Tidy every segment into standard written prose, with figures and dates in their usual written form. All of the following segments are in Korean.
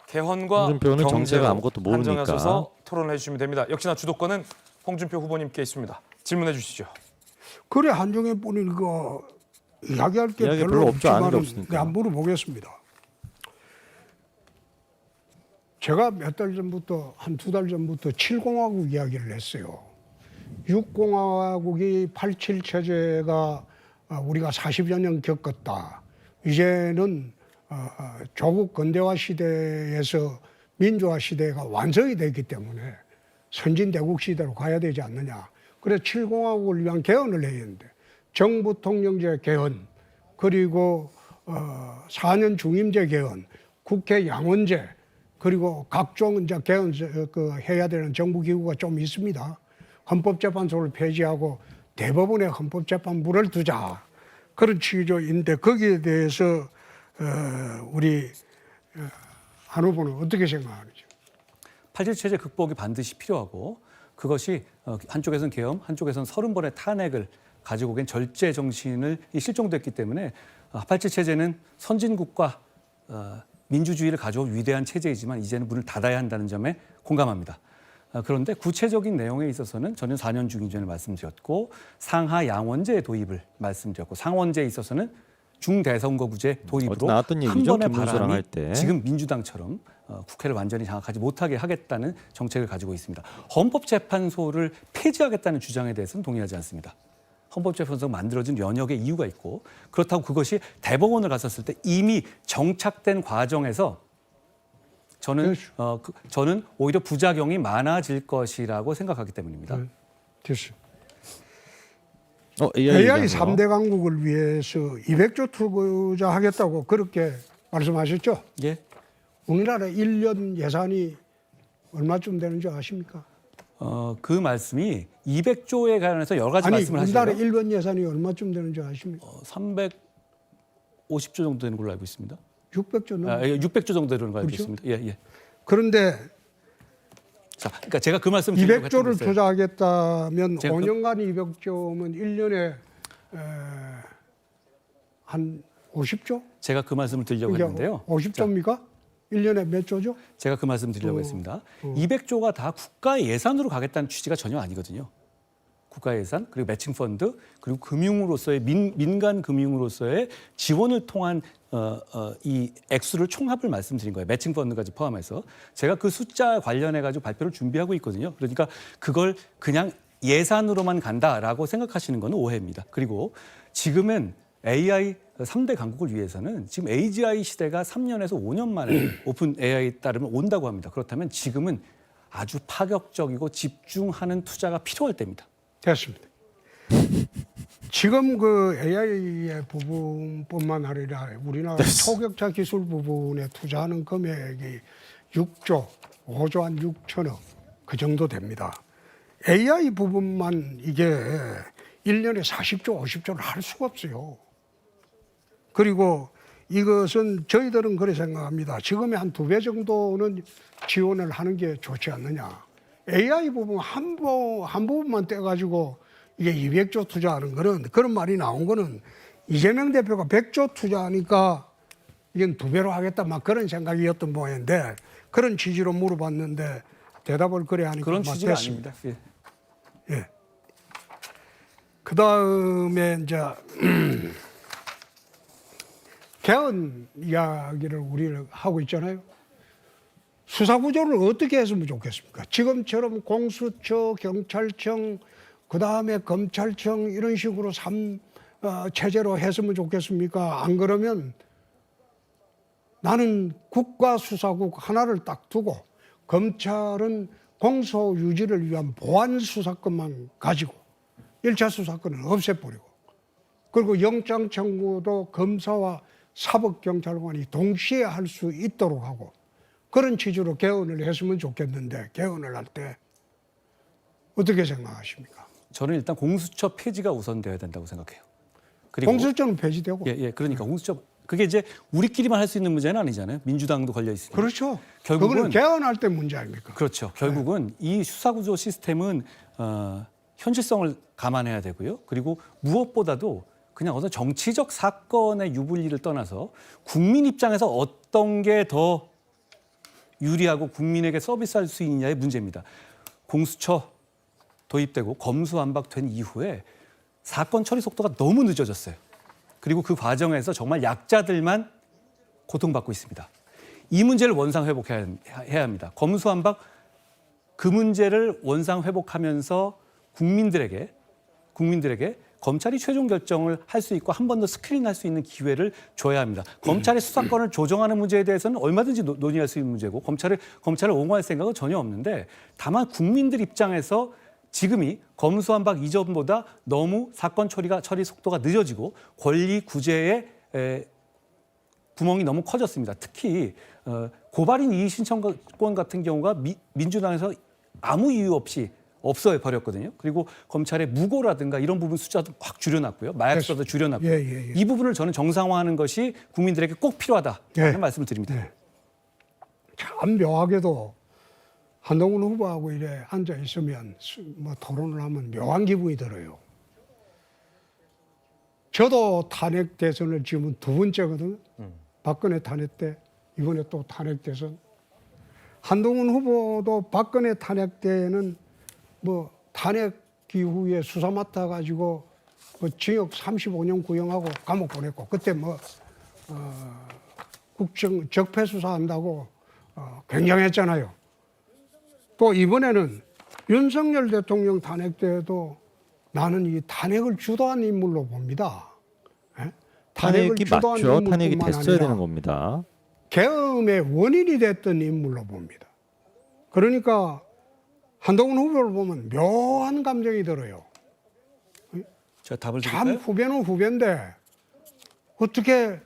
개헌과 홍준표는 정체가 경제로 아무것도 모르니까. 한정하셔서 토론을 해주시면 됩니다. 역시나 주도권은 홍준표 후보님께 있습니다. 질문해 주시죠. 그래 한정혜 뿐인 거 이야기할 게 이야기 별로 없죠. 아는 게 없지만은 없으니까. 내가 물어보겠습니다. 제가 몇 달 전부터 한 두 달 전부터 7공화국 이야기를 했어요. 6공화국이 87 체제가 우리가 40여 년 겪었다. 이제는 조국 근대화 시대에서 민주화 시대가 완성이 됐기 때문에 선진대국 시대로 가야 되지 않느냐. 그래서 7공화국을 위한 개헌을 해야 하는데 정부 통령제 개헌 그리고 4년 중임제 개헌, 국회 양원제 그리고 각종 이제 개헌 해야 되는 정부 기구가 좀 있습니다. 헌법재판소를 폐지하고 대법원에 헌법재판부를 두자 그런 취지인데 거기에 대해서 우리 안 후보는 어떻게 생각하는지? 87 체제 극복이 반드시 필요하고 그것이 한쪽에서는 계엄, 한쪽에서는 30번의 탄핵을 가지고 온 절제 정신을 실종됐기 때문에 87 체제는 선진국과 민주주의를 가져온 위대한 체제이지만 이제는 문을 닫아야 한다는 점에 공감합니다. 그런데 구체적인 내용에 있어서는 저는 4년 중임제를 말씀드렸고 상하 양원제 도입을 말씀드렸고 상원제에 있어서는 중대선거구제 도입으로 나왔던 한 얘기죠, 번의 김문수랑 바람이 할 때. 지금 민주당처럼 국회를 완전히 장악하지 못하게 하겠다는 정책을 가지고 있습니다. 헌법재판소를 폐지하겠다는 주장에 대해서는 동의하지 않습니다. 헌법재판소가 만들어진 연역의 이유가 있고 그렇다고 그것이 대법원을 갔었을 때 이미 정착된 과정에서 저는 오히려 부작용이 많아질 것이라고 생각하기 때문입니다. 됐어요. AI AI 얘기하네요. 3대 강국을 위해서 200조 투자하겠다고 그렇게 말씀하셨죠? 예. 우리나라 1년 예산이 얼마쯤 되는 줄 아십니까? 그 말씀이 200조에 관해서 여러 가지 아니 말씀을 우리나라 하시죠. 1년 예산이 얼마쯤 되는 줄 아십니까? 350조 정도 되는 걸로 알고 있습니다. 600조 넘. 600조 정도 되는 걸로 알고 그렇죠? 있습니다. 예. 그런데 자, 그러니까 제가 그 말씀 드리려고 했던 200조를 거였어요. 투자하겠다면 제가 5년간 200조면 1년에 한 50조? 제가 그 말씀을 드리려고 했는데요. 50조입니까? 1년에 몇 조죠? 제가 그 말씀 드리려고 했습니다. 200조가 다 국가 예산으로 가겠다는 취지가 전혀 아니거든요. 국가 예산 그리고 매칭 펀드 그리고 금융으로서의 민간 금융으로서의 지원을 통한 이 액수를 총합을 말씀드린 거예요. 매칭 펀드까지 포함해서 제가 그 숫자 관련해 가지고 발표를 준비하고 있거든요. 그러니까 그걸 그냥 예산으로만 간다라고 생각하시는 건 오해입니다. 그리고 지금은 AI 3대 강국을 위해서는 지금 AGI 시대가 3년에서 5년 만에 오픈 AI에 따르면 온다고 합니다. 그렇다면 지금은 아주 파격적이고 집중하는 투자가 필요할 때입니다. 됐습니다. 지금 그 AI의 부분뿐만 아니라 우리나라 초격차 기술 부분에 투자하는 금액이 6조, 5조 한 6천억 그 정도 됩니다. AI 부분만 이게 1년에 40조, 50조를 할 수가 없어요. 그리고 이것은 저희들은 그렇게 생각합니다. 지금의 한 2배 정도는 지원을 하는 게 좋지 않느냐. AI 부분 한 부분만 떼가지고 이게 200조 투자하는 거는 그런 말이 나온 거는 이재명 대표가 100조 투자하니까 이건 2배로 하겠다 막 그런 생각이었던 모양인데 그런 취지로 물어봤는데 대답을 그래 하니까 그런 취지가 맞겠습니다. 아닙니다. 예. 예. 그 다음에 이제 개헌 이야기를 우리는 하고 있잖아요. 수사 구조를 어떻게 했으면 좋겠습니까? 지금처럼 공수처, 경찰청, 그 다음에 검찰청 이런 식으로 체제로 했으면 좋겠습니까? 안 그러면 나는 국가수사국 하나를 딱 두고 검찰은 공소 유지를 위한 보안 수사권만 가지고 1차 수사권은 없애버리고 그리고 영장 청구도 검사와 사법경찰관이 동시에 할 수 있도록 하고 그런 취지로 개헌을 했으면 좋겠는데 개헌을 할 때 어떻게 생각하십니까? 저는 일단 공수처 폐지가 우선되어야 된다고 생각해요. 그리고 공수처는 폐지되고 그러니까 공수처 그게 이제 우리끼리만 할 수 있는 문제는 아니잖아요. 민주당도 걸려 있으니까. 그렇죠. 결국은 그거는 개헌할 때 문제 아닙니까? 그렇죠. 결국은 이 수사구조 시스템은 현실성을 감안해야 되고요. 그리고 무엇보다도 그냥 어떤 정치적 사건의 유불리를 떠나서 국민 입장에서 어떤 게 더 유리하고 국민에게 서비스할 수 있느냐의 문제입니다. 공수처 도입되고 검수완박된 이후에 사건 처리 속도가 너무 늦어졌어요. 그리고 그 과정에서 정말 약자들만 고통받고 있습니다. 이 문제를 원상 회복해야 합니다. 검수완박 그 문제를 원상 회복하면서 국민들에게 검찰이 최종 결정을 할 수 있고 한 번 더 스크린할 수 있는 기회를 줘야 합니다. 검찰의 수사권을 조정하는 문제에 대해서는 얼마든지 논의할 수 있는 문제고 검찰을 옹호할 생각은 전혀 없는데 다만 국민들 입장에서 지금이 검수완박 이전보다 너무 사건 처리 속도가 늦어지고 권리 구제의 구멍이 너무 커졌습니다. 특히 고발인 이의 신청권 같은 경우가 민주당에서 아무 이유 없이 없어 버렸거든요. 그리고 검찰의 무고라든가 이런 부분 숫자도 확 줄여놨고요. 마약 수사도 줄여놨고요. 예. 이 부분을 저는 정상화하는 것이 국민들에게 꼭 필요하다는 말씀을 드립니다. 네. 참 묘하게도 한동훈 후보하고 이래 앉아 있으면 뭐 토론을 하면 묘한 기분이 들어요. 저도 탄핵 대선을 지금은 두 번째거든요. 박근혜 탄핵 때, 이번에 또 탄핵 대선. 한동훈 후보도 박근혜 탄핵 때는 뭐 탄핵 이후에 수사 맡아가지고 뭐 징역 35년 구형하고 감옥 보냈고 그때 뭐 국정 적폐 수사한다고 굉장했잖아요. 또 이번에는 윤석열 대통령 탄핵 때에도 나는 이 탄핵을 주도한 인물로 봅니다. 예? 탄핵이 주도한 맞죠. 탄핵이 인물뿐만 됐어야 아니라 되는 겁니다. 계엄의 원인이 됐던 인물로 봅니다. 그러니까 한동훈 후보를 보면 묘한 감정이 들어요. 제가 답을 참 드릴까요? 후배는 후배인데 어떻게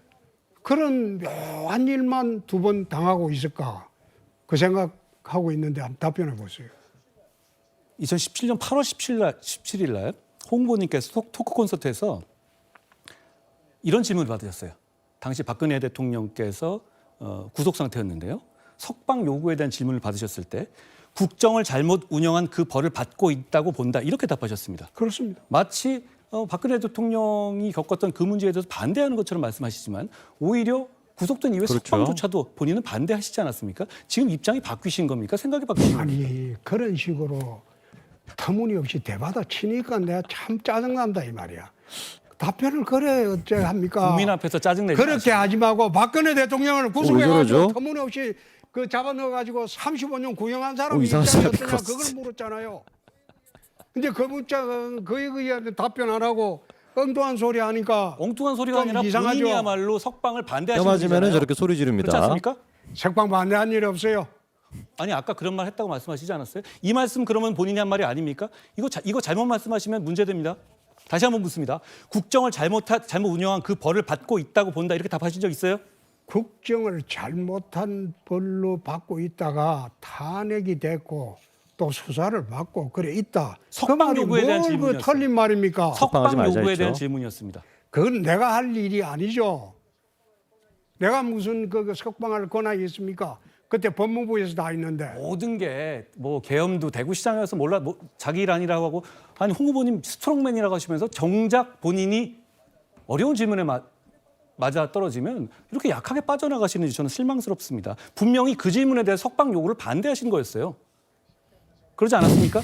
그런 묘한 일만 두 번 당하고 있을까? 그 생각하고 있는데 한번 답변해 보세요. 2017년 8월 17일 날 홍보님께서 토크 콘서트에서 이런 질문을 받으셨어요. 당시 박근혜 대통령께서 구속 상태였는데요. 석방 요구에 대한 질문을 받으셨을 때 국정을 잘못 운영한 그 벌을 받고 있다고 본다. 이렇게 답하셨습니다. 그렇습니다. 마치 박근혜 대통령이 겪었던 그 문제에 대해서 반대하는 것처럼 말씀하시지만 오히려 구속된 이후에 그렇죠. 석방조차도 본인은 반대하시지 않았습니까? 지금 입장이 바뀌신 겁니까? 생각이 바뀌신 겁니까? 아니 그런 식으로 터무니없이 대받아 치니까 내가 참 짜증난다 이 말이야. 답변을 그래 어째 합니까? 국민 앞에서 짜증내지 그렇게 마시고. 하지 말고 박근혜 대통령을 왜 구속해가지고 저러죠? 터무니없이 그 잡아넣어가지고 35년 구형한 사람이 이상한 사람이 입장이었느냐 없어. 그걸 물었잖아요. 근데 그 문자 그에 답변 안 하고 엉뚱한 소리 하니까 엉뚱한 소리가 좀 아니라 이상하죠. 본인이야말로 석방을 반대하시는 껴맞으면 분이잖아요. 저렇게 소리 지릅니다. 그렇지 않습니까? 석방 반대한 일이 없어요. 아니 아까 그런 말 했다고 말씀하시지 않았어요? 이 말씀 그러면 본인이 한 말이 아닙니까? 이거 잘못 말씀하시면 문제됩니다. 다시 한번 묻습니다. 국정을 잘못 운영한 그 벌을 받고 있다고 본다 이렇게 답하신 적 있어요? 국정을 잘못한 벌로 받고 있다가 탄핵이 됐고 또 수사를 받고 그래 있다. 석방 그 말이 요구에 대한 뭘 그 질문이었어요. 틀린 말입니까? 석방하지 석방 말자 요구에 했죠. 대한 질문이었습니다. 그건 내가 할 일이 아니죠. 내가 무슨 그 석방할 권한이 있습니까? 그때 법무부에서 다 있는데. 모든 게 뭐 계엄도 대구시장에서 몰라 자기 일 아니라고 하고 아니 홍 후보님 스트롱맨이라고 하시면서 정작 본인이 어려운 질문에 맞아 떨어지면 이렇게 약하게 빠져나가시는지 저는 실망스럽습니다. 분명히 그 질문에 대해 석방 요구를 반대하신 거였어요. 그러지 않았습니까?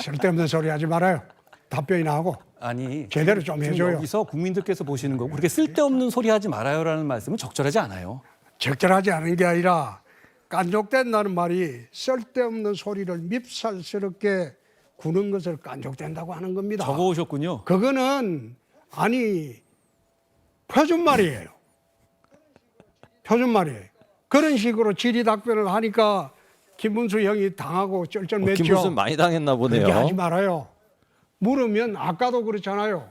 쓸데없는 소리 하지 말아요. 답변이나 하고. 아니 제대로 좀 지금 해줘요. 여기서 국민들께서 보시는 거고 그렇게 쓸데없는 소리 하지 말아요라는 말씀은 적절하지 않아요. 적절하지 않은 게 아니라 깐족된다는 말이 쓸데없는 소리를 밉살스럽게 구는 것을 깐족된다고 하는 겁니다. 적어오셨군요. 그거는 아니 표준말이에요. 표준말이에요. 그런 식으로 질의 답변을 하니까 김문수 형이 당하고 쩔쩔맸죠. 김무슨 많이 당했나 보네요. 그렇게 하지 말아요. 물으면 아까도 그렇잖아요.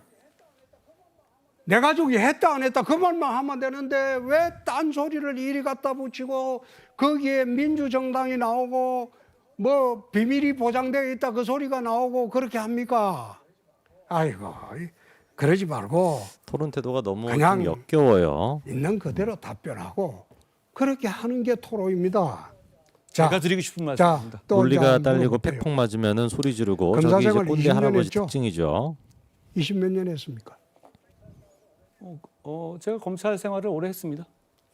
내 가족이 했다 안 했다 그 말만 하면 되는데 왜 딴 소리를 이리 갖다 붙이고 거기에 민주정당이 나오고 뭐 비밀이 보장되어 있다 그 소리가 나오고 그렇게 합니까? 아이고 그러지 말고 토론 태도가 너무 그냥 좀 역겨워요. 있는 그대로 답변하고 그렇게 하는 게 토로입니다. 자, 제가 드리고 싶은 말씀입니다. 또 논리가 이제 딸리고 물어볼게요. 팩폭 맞으면은 소리 지르고 저기 이제 검사생활 꼰대 20년 할아버지 했죠? 특징이죠. 20몇 년 했습니까? 제가 검찰 생활을 오래 했습니다.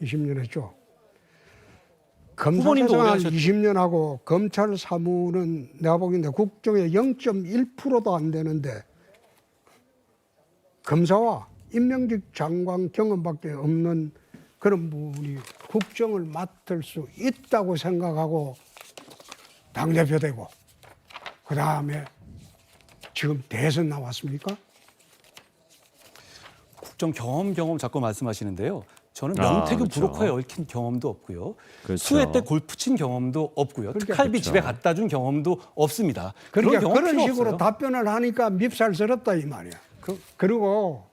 20년 했죠. 검사 후보님도 오래 생활 하셨. 20년 하고 검찰 사무는 내가 보기에는 국정의 0.1%도 안 되는데 검사와 임명직 장관 경험밖에 없는 그런 분이 국정을 맡을 수 있다고 생각하고 당대표 되고 그다음에 지금 대선 나왔습니까? 국정 경험 자꾸 말씀하시는데요. 저는 아, 명태균 그렇죠. 브로커에 얽힌 경험도 없고요. 그렇죠. 수해 때 골프 친 경험도 없고요. 그러니까 특활비 그렇죠. 집에 갖다 준 경험도 없습니다. 그러니까 그런 경험 그런 필요 식으로 없어요. 답변을 하니까 밉살스럽다 이 말이야. 그리고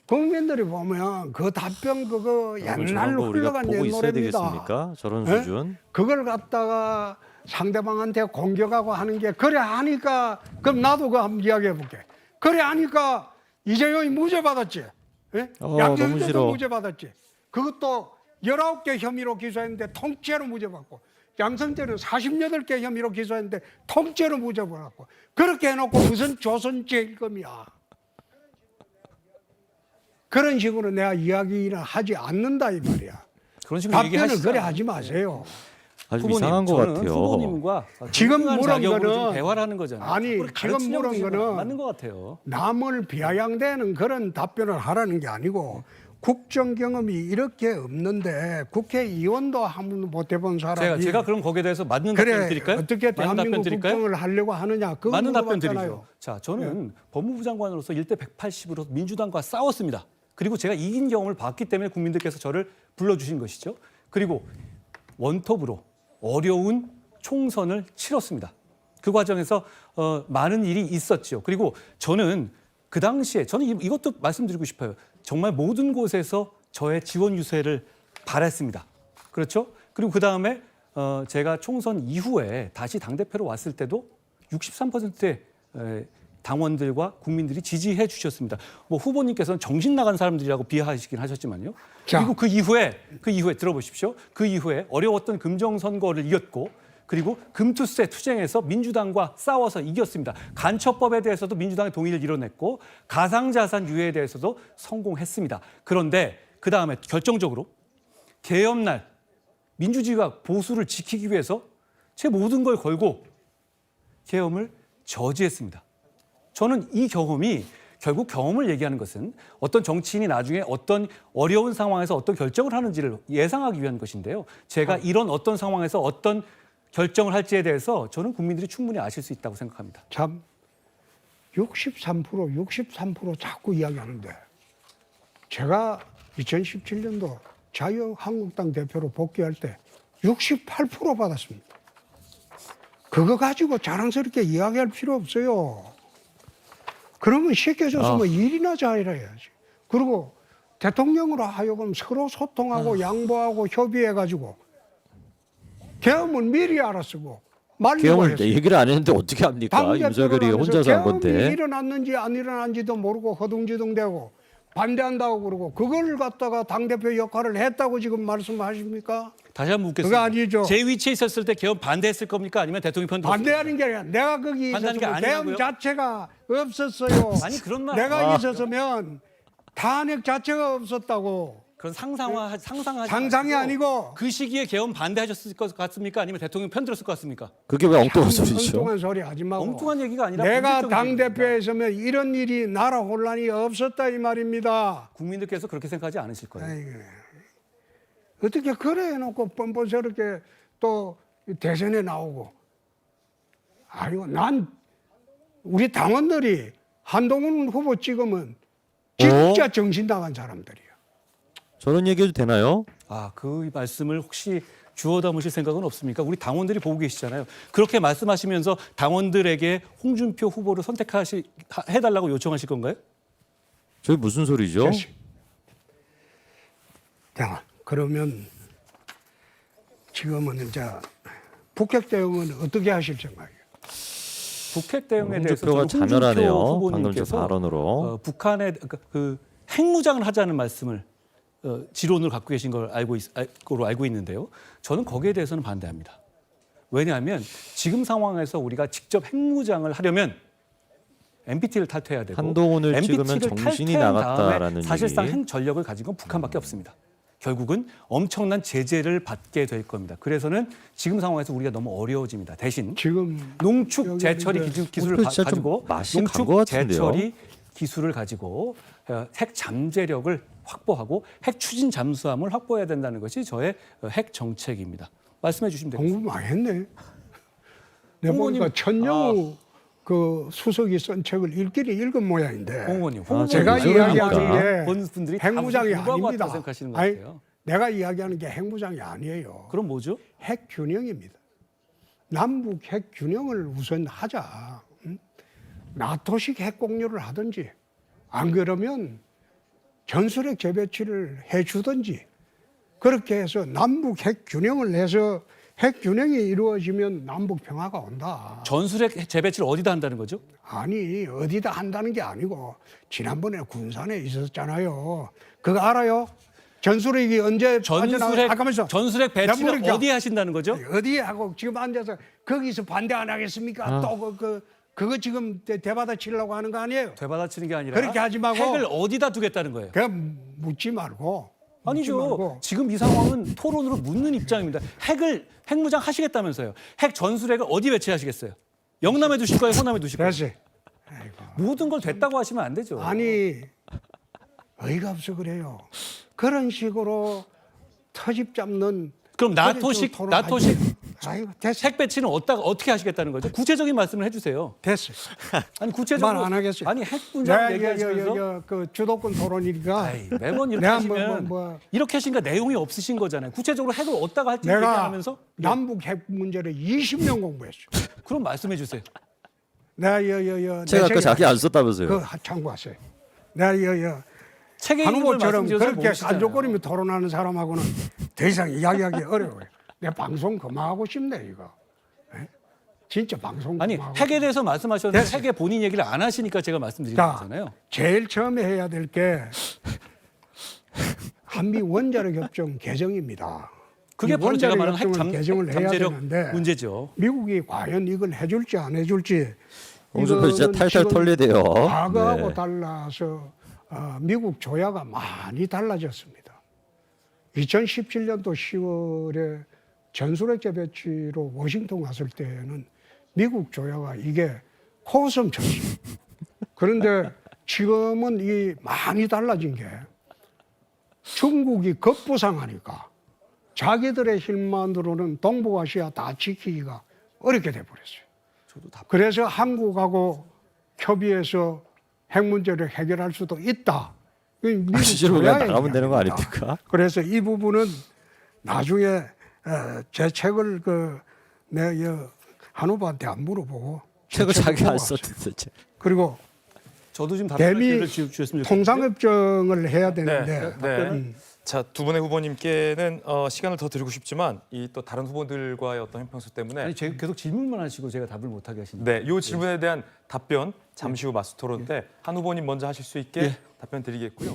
국민들이 보면 그 답변 그거 저런 옛날로 거 우리가 흘러간 보고 있어야 옛노래입니다. 되겠습니까? 저런 예? 수준. 그걸 갖다가 상대방한테 공격하고 하는 게 그래 하니까 그럼 나도 그거 한번 이야기해 볼게. 그래 하니까 이재용이 무죄 받았지. 예? 너무 양정도도 싫어. 무죄 받았지. 그것도 19개 혐의로 기소했는데 통째로 무죄 받고 양성재는 48개 혐의로 기소했는데 통째로 무죄 받았고 그렇게 해놓고 무슨 조선제일검이야. 그런 식으로 내가 이야기를 하지 않는다 이 말이야. 그런 식으로 답변을 얘기하시잖아요. 그래 하지 마세요. 아주 후보님, 이상한 것 저는 같아요. 후보님과 지금 존중하는 물은 자격으로 거는 좀 대화를 하는 거잖아요. 아니, 자꾸 지금 가르치려고 물은 그러시는 건 거는 안 맞는 것 같아요. 남을 비아냥대는 그런 답변을 하라는 게 아니고 국정 경험이 이렇게 없는데 국회의원도 한 번도 못 해본 사람이 제가 그럼 거기에 대해서 맞는 답변 그래 드릴까요? 어떻게 맞는 답변 대한민국 드릴까요? 국정을 하려고 하느냐 그거 맞는 답변 물어봤잖아요. 드리죠. 자, 저는 법무부 장관으로서 1대 180으로 민주당과 싸웠습니다. 그리고 제가 이긴 경험을 봤기 때문에 국민들께서 저를 불러주신 것이죠. 그리고 원톱으로 어려운 총선을 치렀습니다. 그 과정에서 많은 일이 있었죠. 그리고 저는 그 당시에 저는 이것도 말씀드리고 싶어요. 정말 모든 곳에서 저의 지원 유세를 바랐습니다. 그렇죠? 그리고 그 다음에 제가 총선 이후에 다시 당대표로 왔을 때도 63%의 당원들과 국민들이 지지해 주셨습니다. 뭐 후보님께서는 정신 나간 사람들이라고 비하하시긴 하셨지만요. 자. 그리고 그 이후에 들어보십시오. 그 이후에 어려웠던 금정선거를 이겼고 그리고 금투세 투쟁에서 민주당과 싸워서 이겼습니다. 간첩법에 대해서도 민주당의 동의를 이뤄냈고 가상자산 유예에 대해서도 성공했습니다. 그런데 그 다음에 결정적으로 개엄날 민주주의와 보수를 지키기 위해서 제 모든 걸 걸고 계엄을 저지했습니다. 저는 이 경험이 결국 경험을 얘기하는 것은 어떤 정치인이 나중에 어떤 어려운 상황에서 어떤 결정을 하는지를 예상하기 위한 것인데요. 제가 이런 어떤 상황에서 어떤 결정을 할지에 대해서 저는 국민들이 충분히 아실 수 있다고 생각합니다. 참 63% 자꾸 이야기하는데 제가 2017년도 자유한국당 대표로 복귀할 때 68% 받았습니다. 그거 가지고 자랑스럽게 이야기할 필요 없어요. 그러면 시켜줬으면 일이나 잘해야지. 그리고 대통령으로 하여금 서로 소통하고 양보하고 협의해가지고 계엄은 미리 알았고 말리고 계엄을 했어요. 얘기를 안 했는데 어떻게 합니까? 윤석열이 혼자서 한 계엄이 건데. 일어났는지 안 일어났는지도 모르고 허둥지둥대고 반대한다고 그러고 그걸 갖다가 당대표 역할을 했다고 지금 말씀하십니까? 다시 한번 묻겠습니다. 그거 아니죠. 제 위치에 있었을 때 계엄 반대했을 겁니까? 아니면 대통령 편 들었습니까? 반대하는 게 아니라 내가 거기 반대하는 게 있었으면 아니라고요? 계엄 자체가 없었어요. 아니, 그런 말- 내가 있었으면 탄핵 자체가 없었다고. 그런 상상하지 상상이 마시고 아니고. 그 시기에 계엄 반대하셨을 것 같습니까? 아니면 대통령 편 들었을 것 같습니까? 그게 왜 엉뚱한 소리죠? 엉뚱한 소리 하지 마고. 엉뚱한 얘기가 아니라 내가 본질적인 당대표에 있으면 이런 일이 나라 혼란이 없었다 이 말입니다. 국민들께서 그렇게 생각하지 않으실 거예요. 아이고. 어떻게 그래 해놓고 뻔뻔스럽게 또 대선에 나오고. 아이고 난 우리 당원들이 한동훈 후보 찍으면 진짜 정신 나간 사람들이야. 저런 얘기해도 되나요? 그 말씀을 혹시 주워 담으실 생각은 없습니까? 우리 당원들이 보고 계시잖아요. 그렇게 말씀하시면서 당원들에게 홍준표 후보를 해달라고 요청하실 건가요? 저게 무슨 소리죠? 됐어요. 자, 그러면 지금은 이제 북핵 대응은 어떻게 하실 생각이에요? 북핵 대응에 대해서 홍준표가 저는 자멸하네요. 홍준표 방금 저 후보님께서 발언으로. 북한의 그 핵무장을 하자는 말씀을 지론을 갖고 계신 걸 알고 있는데요. 저는 거기에 대해서는 반대합니다. 왜냐하면 지금 상황에서 우리가 직접 핵무장을 하려면 NPT를 탈퇴해야 되고 한동훈을 NPT 를 찍으면 정신이 탈퇴한 나갔다라는 다음에 사실상 얘기. 핵 전력을 가진 건 북한밖에 없습니다. 결국은 엄청난 제재를 받게 될 겁니다. 그래서는 지금 상황에서 우리가 너무 어려워집니다. 대신 지금 농축 여기 재처리 이제 기술을 진짜 좀 가지고 맛이 간것 농축 같은데요? 재처리 기술을 가지고 핵 잠재력을 확보하고 핵 추진 잠수함을 확보해야 된다는 것이 저의 핵 정책입니다. 말씀해 주시면 되겠습니다. 공부 많이 했네. 내가 홍보님, 보니까 천영우 그 수석이 쓴 책을 읽기는 읽은 모양인데 홍의원님, 제가 왜 이야기하는 저러니까? 게 본 분들이 다 핵무장이 무슨 공부하고 아닙니다. 왔다고 생각하시는 것 아니, 같아요. 내가 이야기하는 게 핵무장이 아니에요. 그럼 뭐죠? 핵 균형입니다. 남북 핵 균형을 우선 하자. 응? 나토식 핵 공유를 하든지 안 그러면 전술핵 재배치를 해주든지 그렇게 해서 남북 핵 균형을 해서 핵 균형이 이루어지면 남북 평화가 온다. 전술핵 재배치를 어디다 한다는 거죠? 아니 어디다 한다는 게 아니고 지난번에 군산에 있었잖아요. 그거 알아요? 전술핵이 언제 전술핵 잠깐만요. 전술핵 배치를 모르니까. 어디에 하신다는 거죠? 어디에 하고 지금 앉아서 거기서 반대 안 하겠습니까? 또 그거 지금 대받아치려고 하는 거 아니에요? 되받아치는 게 아니라 그렇게 하지 말고. 핵을 어디다 두겠다는 거예요. 그냥 묻지 말고. 묻지 아니죠. 말고. 지금 이 상황은 토론으로 묻는 입장입니다. 핵무장 하시겠다면서요. 핵 전술핵을 어디 배치하시겠어요? 영남에 두실 거예요? 호남에 두실 거예요? 됐어요. 아이고. 모든 걸 됐다고 하시면 안 되죠. 아니 어이가 없어 그래요. 그런 식으로 터집 잡는. 그럼 나토식 아이고 됐어. 핵 배치는 어떻게 하시겠다는 거죠? 구체적인 말씀을 해주세요. 됐어. 아니 구체적으로 말 안 하겠어요. 아니 핵 문제를 얘기하시면서 그 주도권 토론이니까 아이, 매번 이렇게 내가 하시면 이렇게 하시니까 내용이 없으신 거잖아요. 구체적으로 핵을 어디다가 할지 내가 얘기하면서 남북 핵 문제를 20년 공부했어. 그럼 말씀해 주세요. 내가 제가 아까 자기 안 썼다면서요. 그 참고하세요. 내가 책에 한 있는 걸 후보처럼 말씀드려서 그렇게 모르시잖아요. 깐족거리며 토론하는 사람하고는 더 이상 이야기하기 어려워요. 내 방송 그만하고 싶네 이거. 에? 진짜 방송 아니 그만하고 핵에 대해서 말씀하셨는데 됐어요. 핵에 본인 얘기를 안 하시니까 제가 말씀드리는 자, 거잖아요. 제일 처음에 해야 될 게 한미 원자력 협정 개정입니다. 그게 이 바로 제가 원자력 말하는 핵 협정을 개정을 해야 잠재력 되는데 문제죠. 미국이 과연 이걸 해줄지 안 해줄지 홍준표 진짜 이거는 탈탈 지금 털려야 돼요. 과거하고 네. 달라서 미국 조야가 많이 달라졌습니다. 2017년도 10월에 전술핵 재배치로 워싱턴 갔을 때는 미국 조야가 이게 코웃음 쳤어요. 그런데 지금은 이 많이 달라진 게 중국이 급부상하니까 자기들의 힘만으로는 동북아시아 다 지키기가 어렵게 돼버렸어요. 그래서 한국하고 협의해서 핵 문제를 해결할 수도 있다. 미국 실제로 그냥 조야의 나가면 되는 거 이야기입니다. 아닙니까? 그래서 이 부분은 나중에 제 책을 내가 한 후보한테 안 물어보고 책을 제 자기 책을 안 보고 썼는데. 그리고 저도 지금 답변을 대미 기회를 주셨으면 좋겠는데 통상협정을 해야 되는데 네. 자, 두 분의 후보님께는 시간을 더 드리고 싶지만 이 또 다른 후보들과의 어떤 형평수 때문에 아니 제가 계속 질문만 하시고 제가 답을 못 하게 하시니까. 네, 이 질문에 대한 답변 잠시 후 마스 토론 때 한 후보님 먼저 하실 수 있게 예. 답변 드리겠고요.